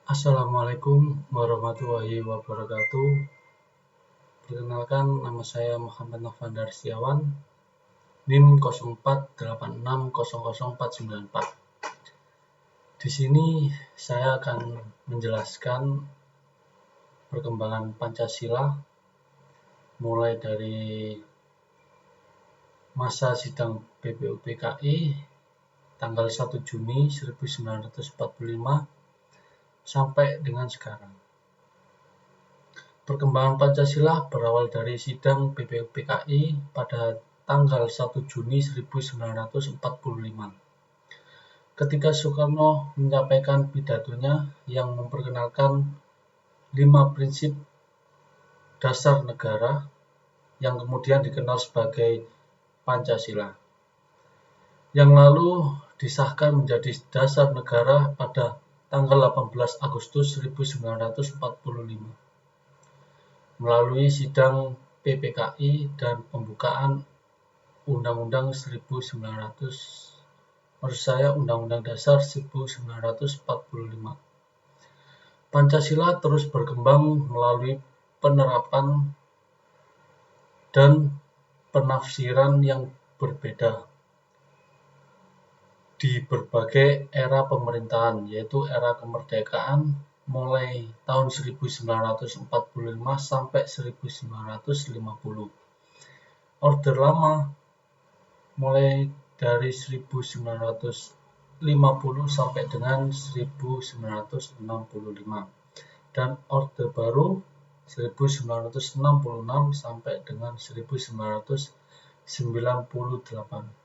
Assalamualaikum warahmatullahi wabarakatuh. Perkenalkan, nama saya Muhammad Novandar Setiawan, NIM 0486000494. Di sini saya akan menjelaskan perkembangan Pancasila mulai dari masa sidang BPUPKI tanggal 1 Juni 1945 sampai dengan sekarang. Perkembangan Pancasila berawal dari sidang BPUPKI pada tanggal 1 Juni 1945. Ketika Soekarno menyampaikan pidatonya yang memperkenalkan 5 prinsip dasar negara yang kemudian dikenal sebagai Pancasila, yang lalu disahkan menjadi dasar negara pada tanggal 18 Agustus 1945 melalui sidang PPKI dan pembukaan Undang-Undang Undang-Undang Dasar 1945. Pancasila terus berkembang melalui penerapan dan penafsiran yang berbeda di berbagai era pemerintahan, yaitu era kemerdekaan mulai tahun 1945 sampai 1950. Orde Lama mulai dari 1950 sampai dengan 1965 dan Orde Baru 1966 sampai dengan 1998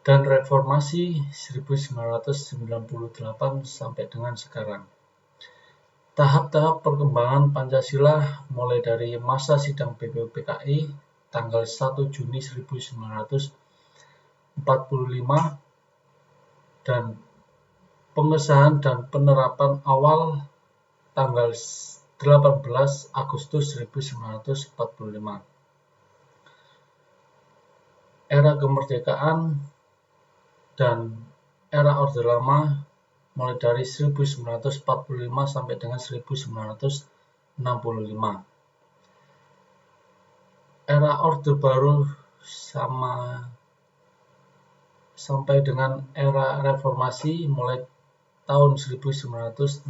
dan Reformasi 1998 sampai dengan sekarang. Tahap-tahap perkembangan Pancasila mulai dari masa sidang BPUPKI tanggal 1 Juni 1945 dan pengesahan dan penerapan awal tanggal 18 Agustus 1945. Era kemerdekaan dan era Orde Lama mulai dari 1945 sampai dengan 1965. Era Orde Baru sampai dengan era Reformasi mulai tahun 1966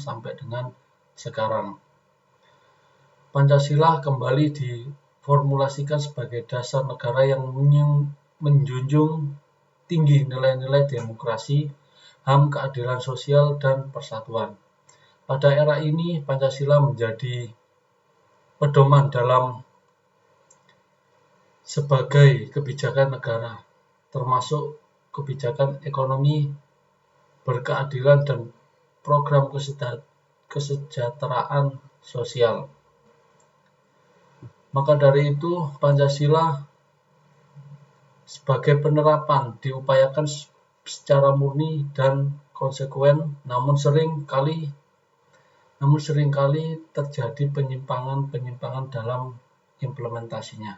sampai dengan sekarang. Pancasila kembali diformulasikan sebagai dasar negara yang menjunjung tinggi nilai-nilai demokrasi, HAM, keadilan sosial, dan persatuan. Pada era ini, Pancasila menjadi pedoman dalam sebagai kebijakan negara, termasuk kebijakan ekonomi berkeadilan dan program kesejahteraan sosial. Maka dari itu, Pancasila sebagai penerapan diupayakan secara murni dan konsekuen, namun seringkali terjadi penyimpangan dalam implementasinya.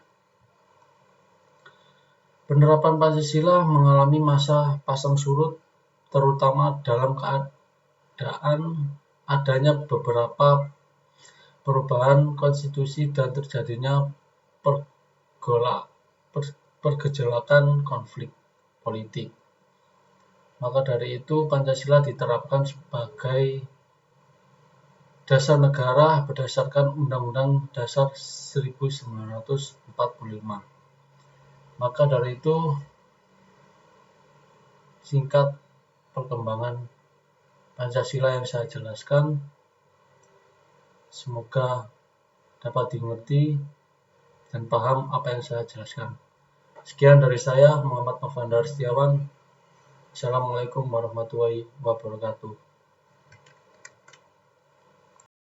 Penerapan Pancasila mengalami masa pasang surut, terutama dalam keadaan adanya beberapa perubahan konstitusi dan terjadinya pergejolakan konflik politik. Maka dari itu, Pancasila diterapkan sebagai dasar negara berdasarkan Undang-Undang Dasar 1945. Maka dari itu, singkat perkembangan Pancasila yang saya jelaskan, semoga dapat dimengerti dan paham apa yang saya jelaskan. Sekian dari saya, Muhammad Novandar Setiawan. Assalamualaikum warahmatullahi wabarakatuh.